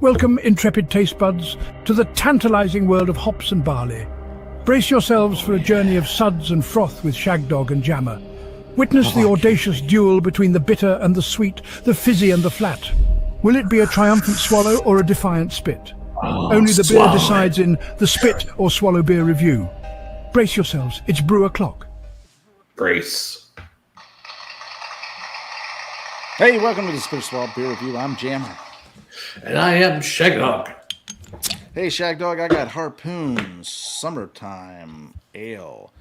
Welcome, intrepid taste buds, to the tantalizing world of hops and barley. Brace yourselves for a journey of suds and froth with Shagdog and Jammer. Witness the audacious duel between the bitter and the sweet, the fizzy and the flat. Will it be a triumphant swallow or a defiant spit? Only the beer decides in the Spit or Swallow Beer review. Brace yourselves, it's brew o'clock. Brace. Hey, welcome to the Spit or Swallow Beer review. I'm Jammer. And I am Shagdog. Hey, Shagdog, I got Harpoon Summertime Ale.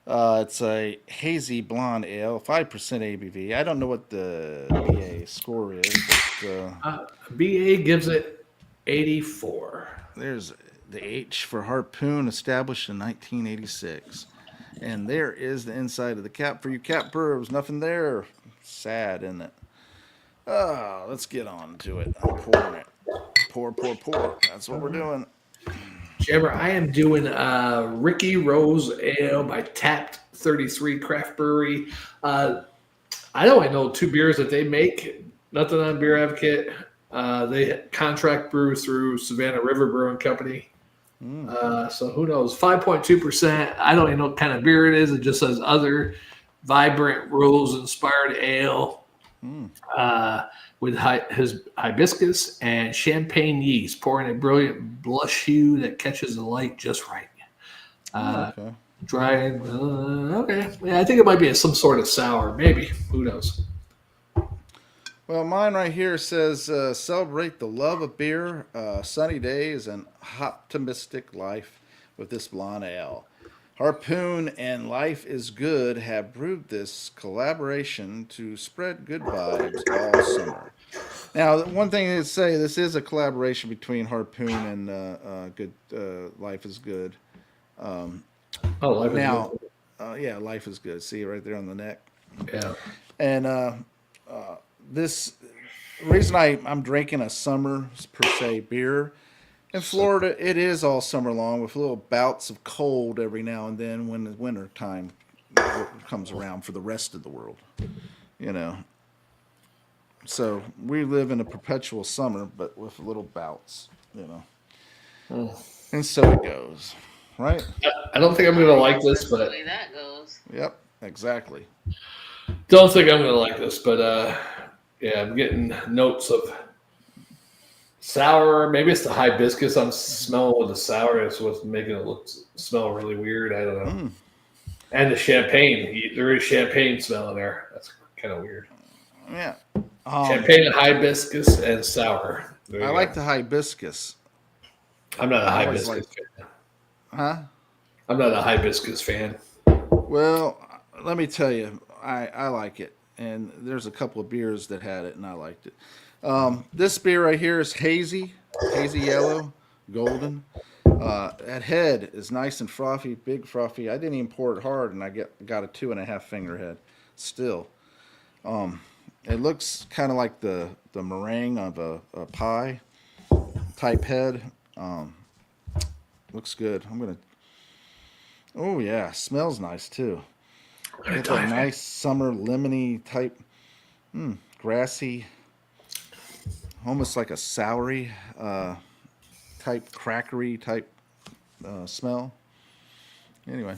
It's a hazy blonde ale, 5% ABV. I don't know what the BA score is, but BA gives it 84. there's the H for Harpoon, established in 1986. And there is the inside of the cap. For you cap brewers, nothing there. Sad, isn't it? Oh, let's get on to it. I'm pouring it. Pour. That's what we're doing. Jammer, I am doing Ricky Rose Ale by Tapped 33 Craft Brewery. I only know two beers that they make. Nothing on Beer Advocate. They contract brew through Savannah River Brewing Company. So who knows? 5.2%. I don't even know what kind of beer it is. It just says other vibrant rose-inspired ale. With his hibiscus and champagne yeast, pouring a brilliant blush hue that catches the light just right. Okay. Dry. Okay. Yeah, I think it might be some sort of sour. Maybe. Who knows? Well, mine right here says celebrate the love of beer, sunny days, and optimistic life with this blonde ale. Harpoon and Life is Good have brewed this collaboration to spread good vibes all summer. Now, one thing to say, this is a collaboration between Harpoon and Life is Good. Life Now, is good. yeah, Life is Good. See it right there on the neck. Yeah. And this reason I'm drinking a summer per se beer. In Florida, it is all summer long with little bouts of cold every now and then when the winter time comes around for the rest of the world, you know. So we live in a perpetual summer, but with little bouts, you know. And so it goes, right? I don't think I'm going to like this, but The way that goes. Yep, exactly. don't think I'm going to like this, but yeah, I'm getting notes of sour. Maybe it's the hibiscus I'm smelling with the sour. It's what's making it smell really weird. I don't know. And the champagne. There is champagne smell in there. That's kind of weird. Yeah. Champagne and hibiscus and sour. I like the hibiscus. I'm not a I always hibiscus fan. Huh? I'm not a hibiscus fan. Well, let me tell you, I like it. And there's a couple of beers that had it, and I liked it. This beer right here is hazy yellow, golden. That head is nice and frothy, big frothy. I didn't even pour it hard, and I got a 2.5 finger head. Still, it looks kind of like the meringue of a pie type head. Looks good. Oh yeah, smells nice too. It's a nice summer lemony type, grassy. Almost like a soury type, crackery type smell. Anyway,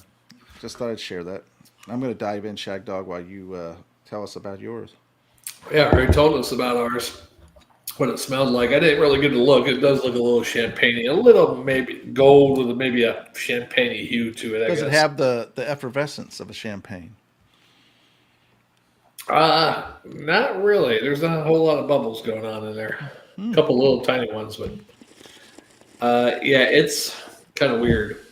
just thought I'd share that. I'm going to dive in, Shagdog, while you tell us about yours. Yeah, I already told us about ours. What it smells like. I didn't really get a look. It does look a little champagne-y, a little maybe gold with maybe a champagne hue to it. Does it have the effervescence of a champagne? Not really. There's not a whole lot of bubbles going on in there. A couple little tiny ones, but yeah, it's kind of weird.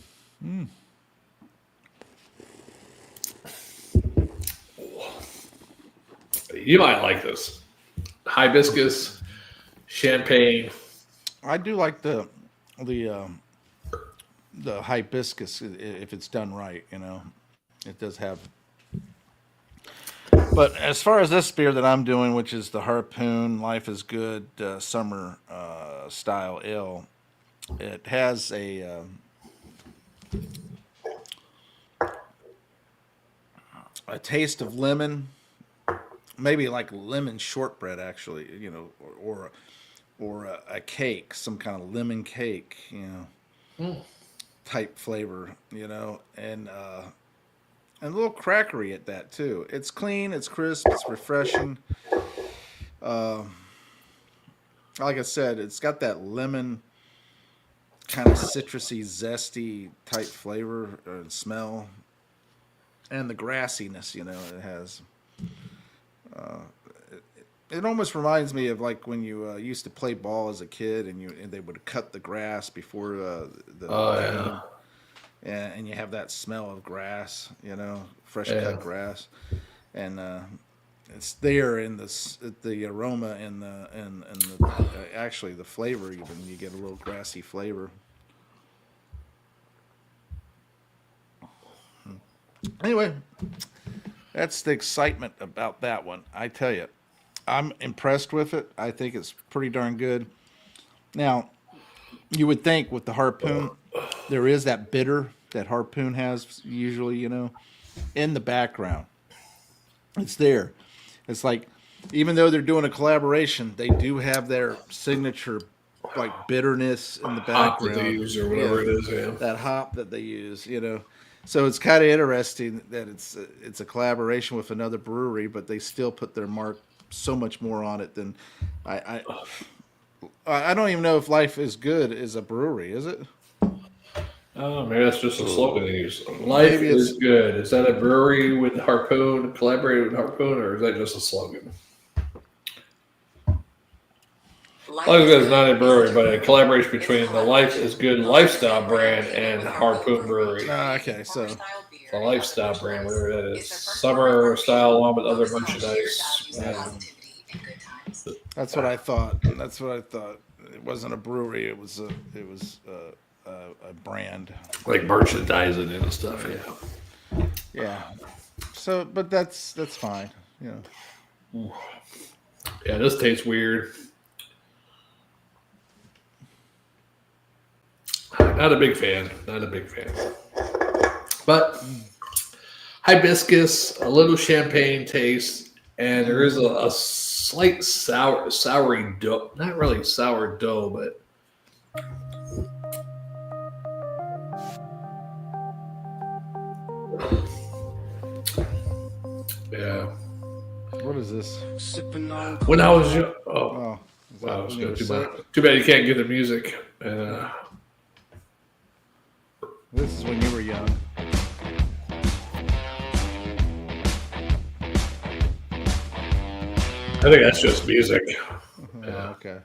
You might like this. Hibiscus, champagne. I do like the hibiscus if it's done right. You know, it does have. But as far as this beer that I'm doing, which is the Harpoon Life is Good Summer Style Ale, it has a taste of lemon, maybe like lemon shortbread, actually, you know, or or a cake, some kind of lemon cake, type flavor, and a little crackery at that too. It's clean, it's crisp, it's refreshing. Like I said, it's got that lemon kind of citrusy, zesty type flavor and smell, and the grassiness, it has. It almost reminds me of like when you used to play ball as a kid, and they would cut the grass before the game, and you have that smell of grass, fresh cut grass, and it's there in the aroma and the actually the flavor, even you get a little grassy flavor. Anyway, that's the excitement about that one. I tell you, I'm impressed with it. I think it's pretty darn good. Now, you would think with the Harpoon, there is that bitter that Harpoon has usually, in the background. It's there. It's like, even though they're doing a collaboration, they do have their signature, like, bitterness in the background. Hop that they use or whatever it is, That hop that they use, So it's kind of interesting that it's a collaboration with another brewery, but they still put their mark so much more on it than I don't even know if Life is Good is a brewery, is it? Oh, maybe that's just a slogan they use. Life is good. Is that a brewery with Harpoon, collaborated with Harpoon, or is that just a slogan? Life is Good is not a brewery, but a collaboration between the Life is Good lifestyle brand and Harpoon Brewery. Okay, so the lifestyle brand, whatever that is, summer style along with other merchandise. That's what I thought. It wasn't a brewery. It was a brand, like merchandising and stuff. Yeah. So, but that's fine. Yeah, this tastes weird. Not a big fan. But hibiscus, a little champagne taste, and there is a slight soury dough. Not really sour dough, but yeah. What is this? When I was young, wow, too bad you can't get the music. This is when you were young. I think that's just music. Okay.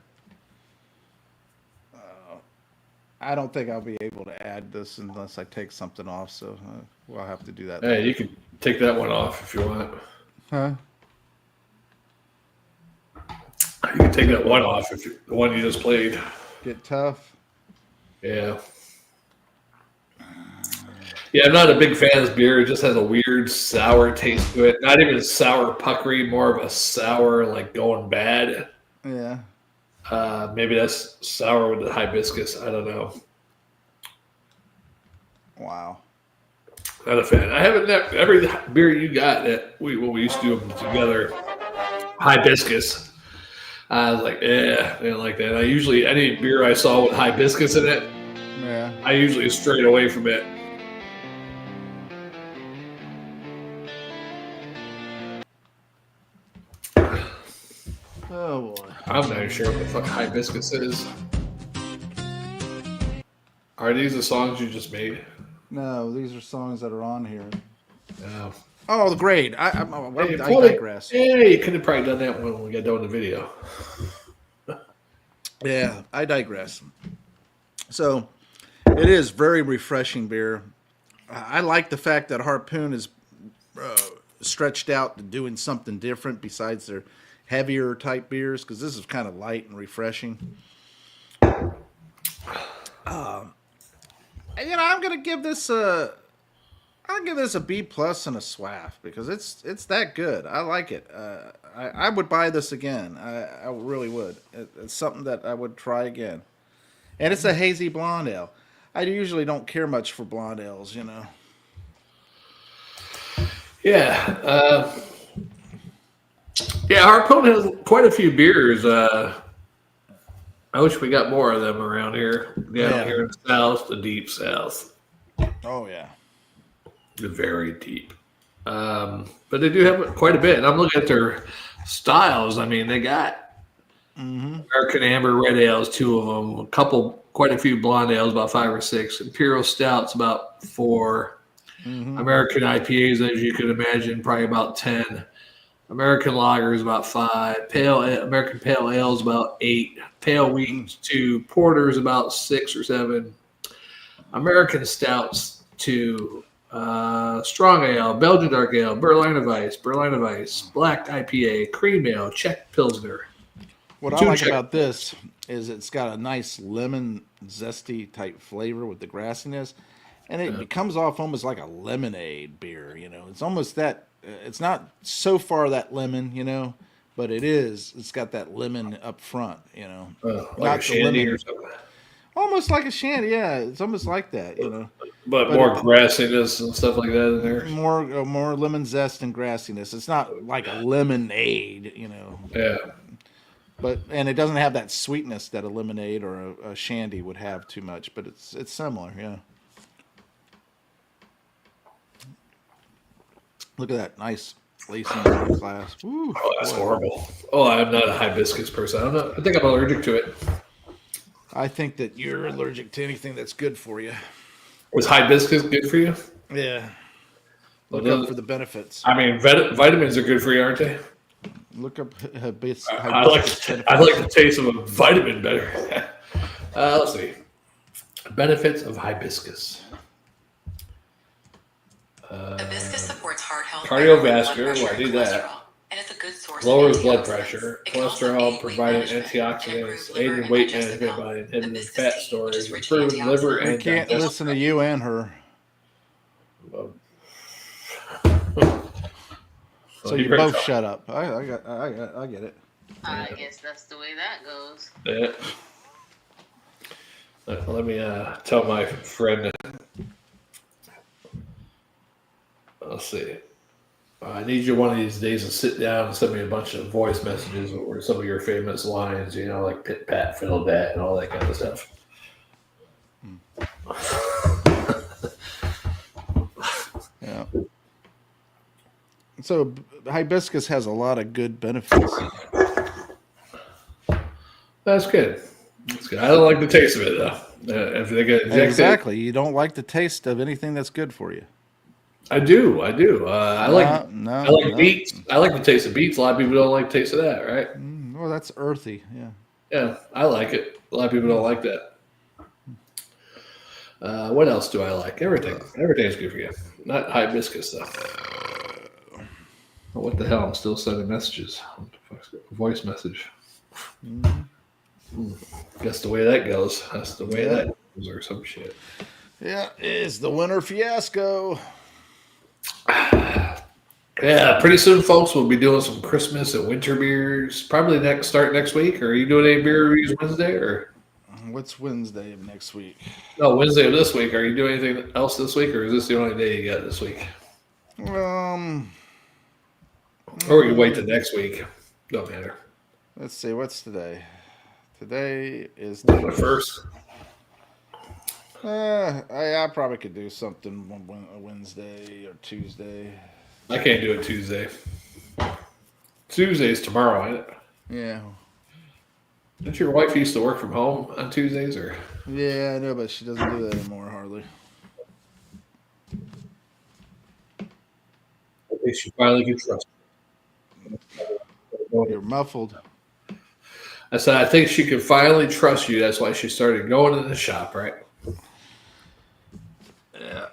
I don't think I'll be able to add this unless I take something off, so we'll have to do that. Hey, you can take that one off if you want. Huh? You can take that one off if the one you just played. Get tough. Yeah. Yeah, I'm not a big fan of this beer. It just has a weird sour taste to it. Not even sour puckery, more of a sour, like going bad. Yeah. Maybe that's sour with the hibiscus. I don't know. Wow. Not a fan. I haven't every beer you got that we used to do them together. Hibiscus. I was like, I didn't like that. I usually any beer I saw with hibiscus in it, I usually strayed away from it. Oh boy. I'm not even sure what the fuck hibiscus is. Are these the songs you just made? No, these are songs that are on here. No. Oh, the grade. I digress. Yeah, you could have probably done that when we got done with the video. Yeah, I digress. So, it is very refreshing beer. I like the fact that Harpoon is stretched out to doing something different besides their heavier type beers, because this is kind of light and refreshing. I'm gonna give this I'll give this a B plus and a SWAF because it's that good. I like it. I would buy this again. I really would. It's something that I would try again. And it's a hazy blonde ale. I usually don't care much for blonde ales, Yeah. Yeah, Harpoon has quite a few beers. I wish we got more of them around here. Yeah. Here in the South, the deep South. Oh yeah. Very deep. But they do have quite a bit. And I'm looking at their styles. I mean, they got American Amber Red Ales, 2 of them, quite a few blonde ales, about 5 or 6. Imperial Stouts, about 4. American IPAs, as you can imagine, probably about 10. American Lagers, about 5. American Pale Ales, about 8. Pale Wheats, 2. Porters, about 6 or 7. American Stouts, 2. Strong Ale, Belgian Dark Ale, Berliner Weiss, Black IPA, Cream Ale, Czech Pilsner. What I like about this is it's got a nice lemon zesty type flavor with the grassiness, and it comes off almost like a lemonade beer. It's almost that. It's not so far that lemon, but it is. It's got that lemon up front. Like not a shandy or something. Almost like a shandy, yeah. It's almost like that, But more grassiness and stuff like that in there. More lemon zest and grassiness. It's not like a lemonade, Yeah. And it doesn't have that sweetness that a lemonade or a shandy would have too much. But it's similar, yeah. Look at that nice lacing glass. Ooh, Oh, that's horrible. Oh, I'm not a hibiscus person. I think I'm allergic to it. I think that you're allergic to anything that's good for you. Was hibiscus good for you? Yeah. Look up for the benefits. I mean, vitamins are good for you, aren't they? Look up hibiscus. I like the taste of a vitamin better. Let's see. Benefits of hibiscus. Hibiscus supports heart health, Cardiovascular, I do that. and it's a good source Lowers of blood antioxidants. pressure, It can also cholesterol, aid weight providing management and antioxidants, improve aid liver in and weight digestive management health. by inhibiting Hibiscus fat tea, which storage, is rich in improve liver antioxidants. I and can't digestive. listen to you and her. So you both shut up. I get it. I guess that's the way that goes. Yeah. Let me tell my friend. Let's see. I need you one of these days to sit down and send me a bunch of voice messages or some of your famous lines, like pit pat, fiddle dat, and all that kind of stuff. Yeah. So hibiscus has a lot of good benefits. That's good. That's good. I don't like the taste of it though. If they get injected, Exactly. You don't like the taste of anything that's good for you. I do. I like No. beets. I like the taste of beets. A lot of people don't like the taste of that, right? Well, that's earthy. Yeah. Yeah, I like it. A lot of people don't like that. What else do I like? Everything. Everything's good for you. Not hibiscus though. Oh, what the hell? I'm still sending messages. Voice message. Guess the way that goes. That's the way that goes, or some shit. Yeah, it's the winter fiasco. Yeah, pretty soon, folks, we'll be doing some Christmas and winter beers. Probably start next week. Or are you doing any beer reviews Wednesday? Or What's Wednesday of next week? no, Wednesday of this week. Are you doing anything else this week, or is this the only day you got this week? Or you wait till next week. Don't matter. Let's see. What's today? Today is The first. I probably could do something on Wednesday or Tuesday. I can't do it Tuesday. Tuesday's tomorrow, ain't it? Yeah. Didn't your wife used to work from home on Tuesdays, or? Yeah, I know, but she doesn't do that anymore, hardly. I think she finally can trust me. You're muffled. I said, I think she can finally trust you. That's why she started going in the shop, right? Yeah.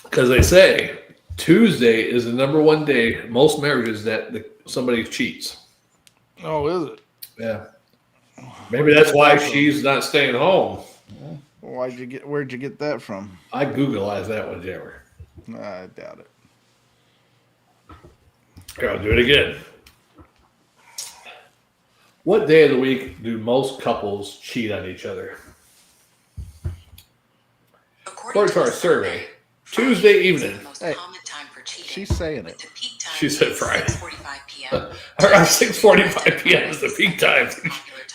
Because they say Tuesday is the number one day in most marriages that somebody cheats. Oh, is it? Yeah. Maybe that's why she's not staying home. Where'd you get that from? I Googleized that one, Jammer. I doubt it. Here, I'll do it again. What day of the week do most couples cheat on each other? According to our survey, Tuesday evening. Hey, she's saying it. She said Friday. 6:45 p.m. Around 6:45 p.m. is the peak time.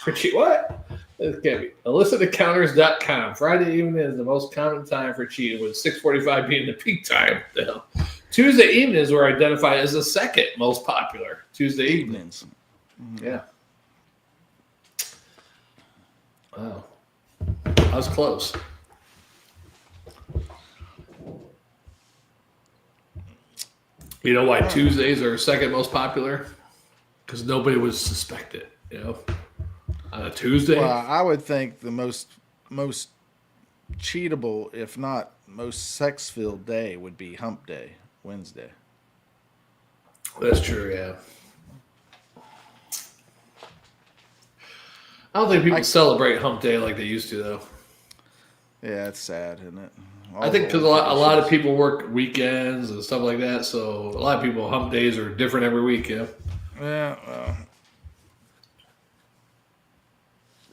For cheating. What? This can't be. IllicitEncounters.com. Friday evening is the most common time for cheating, with 6:45 being the peak time. Tuesday evenings were identified as the second most popular. Tuesday evenings. Yeah. Wow. I was close. You know why Tuesdays are second most popular? Because nobody would suspect it, on a Tuesday. Well, I would think the most cheatable, if not most sex-filled day, would be Hump Day, Wednesday. That's true, yeah. I don't think people celebrate Hump Day like they used to, though. Yeah, it's sad, isn't it? I think because a lot of people work weekends and stuff like that, so a lot of people Hump Days are different every week, Yeah, well.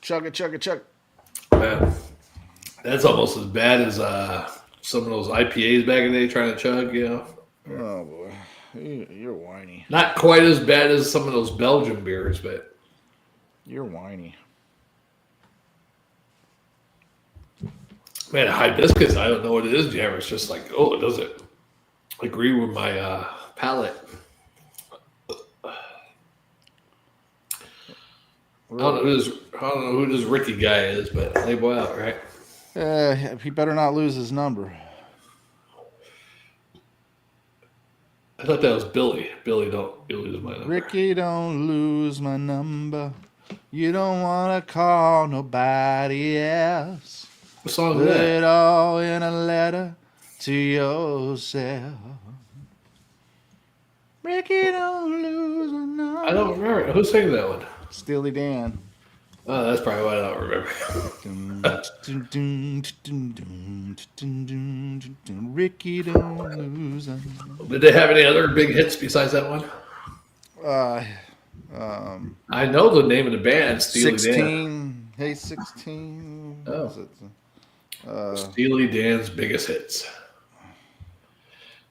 Chug it, chug it, chug. Man, that's almost as bad as some of those IPAs back in the day trying to chug, Oh, boy. You're whiny. Not quite as bad as some of those Belgian beers, but... You're whiny. Man, hibiscus, I don't know what it is, Jammer. It's just like, oh, it doesn't agree with my palate. I don't know who this Ricky guy is, but label out, right? He better not lose his number. I thought that was Billy. Billy, don't lose my number. Ricky, don't lose my number. You don't want to call nobody else. What song Put is that? it all in a letter to yourself. Ricky, don't lose my number. I don't remember. Who sang that one? Steely Dan. Oh, that's probably why I don't remember. Ricky, don't lose my number. Did they have any other big hits besides that one? I know the name of the band, Steely 16. Dan. Hey, 16. Oh. What is it? Steely Dan's biggest hits.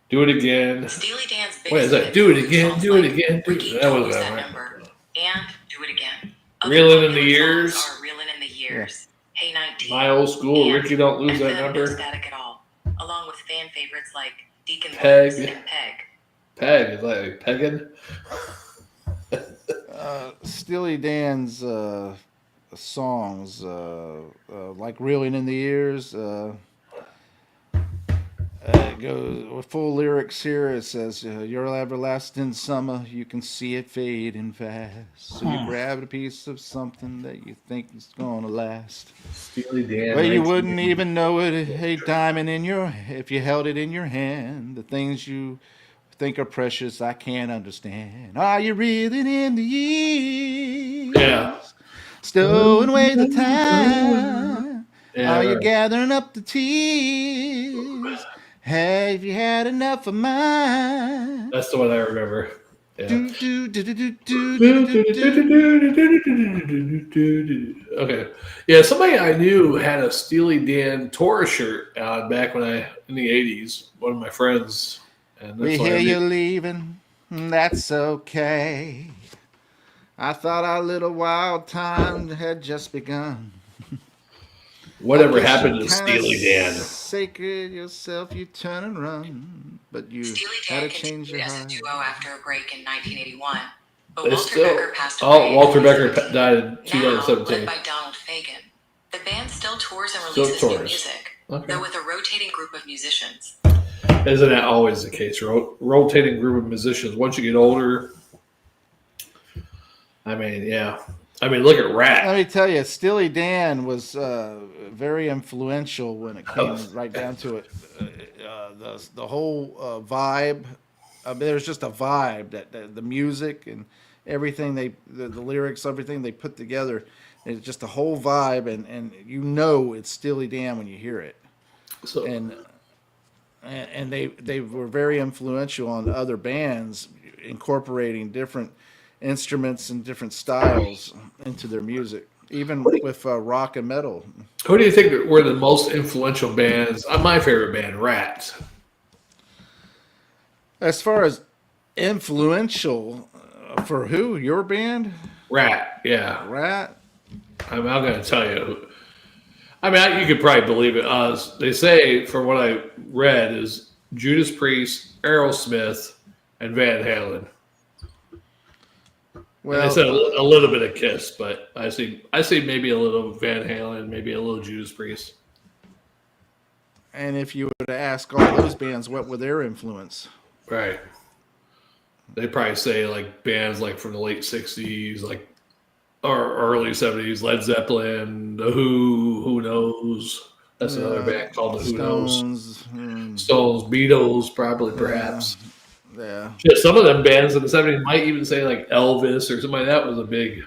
Do it again. Steely Dan's biggest Wait, is that hit Do It includes Again? songs Do It like Again? Ricky, That Don't was Lose that, That right? Number, and Do It Again. Other Reelin' in the popular Years. songs are Reelin' in the Years. Hey 19. My Old School, and Ricky Don't Lose That FM Number. No Static at All, along with fan favorites like Deacon Peg. Blues and Peg. Peg, is that like pegging? Steely Dan's songs, like Reeling in the Years, it goes with full lyrics here. It says, your everlasting summer, you can see it fading fast. So you grab a piece of something that you think is going to last. Steely Dan. Well, you wouldn't even know it, a diamond if you held it in your hand. The things you think are precious, I can't understand. Are you reeling in the years? Yeah. Stowing away the time. Yeah, Are you right. gathering up the tears? Have you had enough of mine? That's the one I remember. Yeah. Do, do, do, do, do, do, do, do. Okay. Yeah, somebody I knew had a Steely Dan tour shirt on back in the 80s. One of my friends. And We that's why hear I knew- you're leaving. That's okay. I thought our little wild time had just begun. Whatever Guess happened you to kinda Steely Dan? Sacred yourself, you turn and run, but you Steely had Dan to change continued your as a heart. duo after a break in 1981, but It's Walter still. Becker passed away. Oh, Walter in Becker 2017. died in Now, 2017. led by Donald Fagen, the band still tours and Still releases new tours. music, Okay. though with a rotating group of musicians. Isn't that always the case? Rotating group of musicians. Once you get older, I mean, yeah. I mean, look at Rat. Let me tell you, Steely Dan was very influential when it came right down to it. The whole vibe. I mean, there's just a vibe that the music and everything the lyrics, everything they put together. It's just a whole vibe, and you know it's Steely Dan when you hear it. So, And they were very influential on other bands, incorporating different instruments and different styles into their music, even with rock and metal. who do you think were the most influential bands? My favorite band, Rat. As far as influential, for who? Your band? Rat, yeah. Rat? I mean, I'm going to tell you. I mean, you could probably believe it. They say, from what I read, is Judas Priest, Aerosmith, and Van Halen. Well, and they said a little bit of Kiss, but I see maybe a little Van Halen, maybe a little Judas Priest. and if you were to ask all those bands what were their influence, Right. They probably say like bands like from the late '60s, like or early '70s, Led Zeppelin, The Who knows? That's another band called The Who Knows. Stones, Beatles, probably, perhaps. Yeah. Shit, some of them bands in the '70s might even say like Elvis or something like that was a big.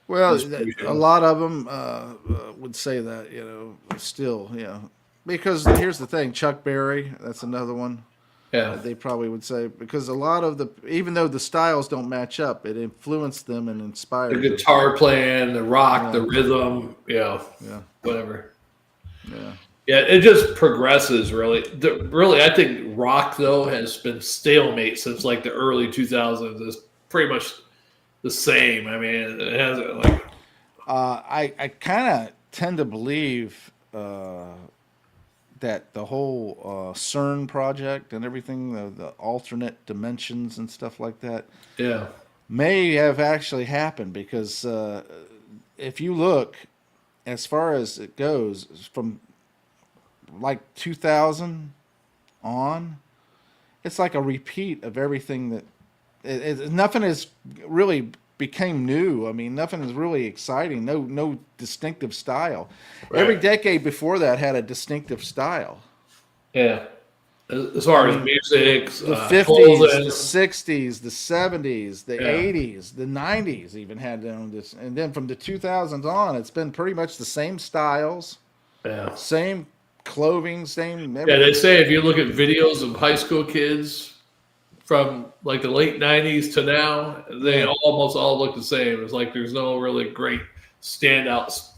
Well, a lot of them would say that, still, because here's the thing, Chuck Berry, that's another one. Yeah, they probably would say, because a lot of even though the styles don't match up, it influenced them and inspired the guitar playing, the rock, the rhythm, whatever. Yeah, it just progresses really. Really, I think rock though has been stalemate since like the early 2000s. It's pretty much the same. I mean, it hasn't like. I kind of tend to believe that the whole CERN project and everything, the alternate dimensions and stuff like that, may have actually happened because if you look, as far as it goes, from like 2000 on, it's like a repeat of everything that nothing is really became new. I mean, nothing is really exciting. No distinctive style. Right. Every decade before that had a distinctive style. Yeah. As far as music, the 50s, the 60s, the 70s, the 80s, the 90s even had this. And then from the 2000s on, it's been pretty much the same styles. Yeah. Same clothing, same everything. Yeah, they say if you look at videos of high school kids from like the late 90s to now, they almost all look the same. It's like there's no really great standouts,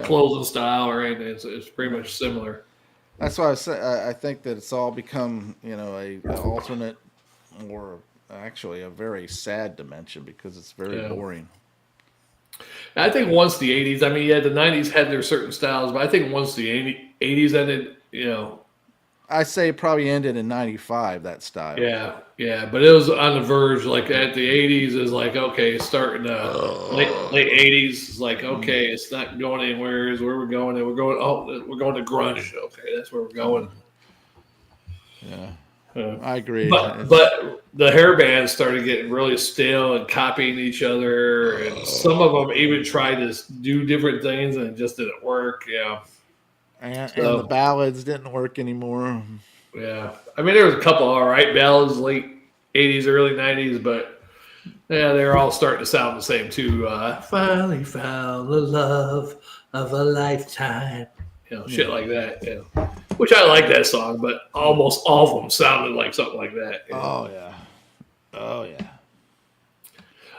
clothing style or anything. It's pretty much similar. That's why I think that it's all become, a alternate or actually a very sad dimension because it's very boring. I think once the 80s, I mean, the 90s had their certain styles, but I think once the 80s ended, I say it probably ended in 95, that style. Yeah, but it was on the verge. Like at the 80s is like, okay, starting late 80s is like, okay, it's not going anywhere. Is where we're going. And we're going to grunge. Okay, that's where we're going. Yeah, I agree. But the hair bands started getting really stale and copying each other, and some of them even tried to do different things and it just didn't work. Yeah. And the ballads didn't work anymore. Yeah. I mean, there was a couple all right ballads, late 80s, early 90s, but they're all starting to sound the same too. Finally found the love of a lifetime. Shit like that. Yeah. Which I like that song, but almost all of them sounded like something like that. Oh, yeah. Oh, yeah.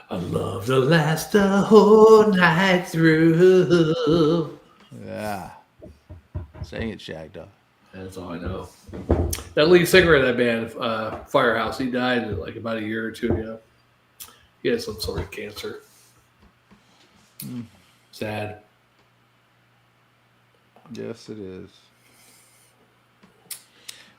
I love to last the whole night through. Yeah. Sing it, Shagdog. That's all I know. That lead singer of that band, Firehouse, he died like about a year or two ago. He had some sort of cancer. Sad. Yes, it is.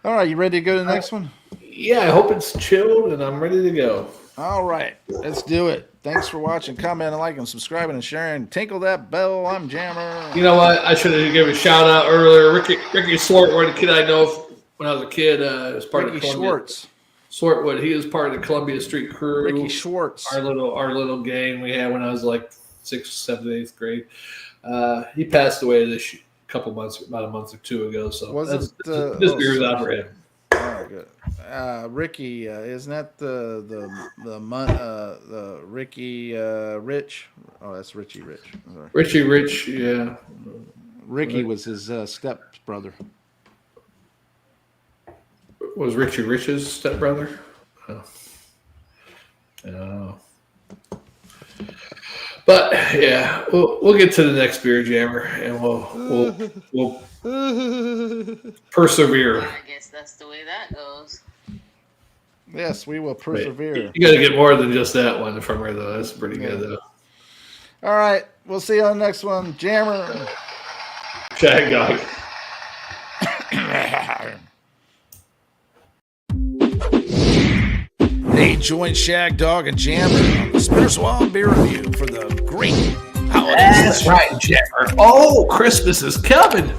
All right, you ready to go to the next one? Yeah, I hope it's chilled and I'm ready to go. All right, let's do it. Thanks for watching, commenting, liking, subscribing, and sharing. Tinkle that bell. I'm Jammer. You know what? I should have given a shout out earlier. Ricky Swartwood, a kid I know when I was a kid, was part of the Columbia. Schwartz. Swartwood. He was part of the Columbia Street Crew. Ricky Schwartz. Our little gang we had when I was like 6th, 7th, 8th grade. He passed away about a month or two ago. So this beer is out for him. Oh, good. Ricky, isn't that the Ricky Rich? Oh, that's Richie Rich. Sorry. Richie Rich, yeah. Ricky was his stepbrother. Was Richie Rich's stepbrother? Oh. But yeah, we'll get to the next beer, Jammer, and we'll persevere. I guess that's the way that goes. Yes, we will persevere. You got to get more than just that one from her, though. That's pretty good, though. All right. We'll see you on the next one. Jammer. Shagdog. Hey, join Shagdog and Jammer on the Spinner Swab Beer Review for the great holiday That's special. right, Jammer. Oh, Christmas is coming.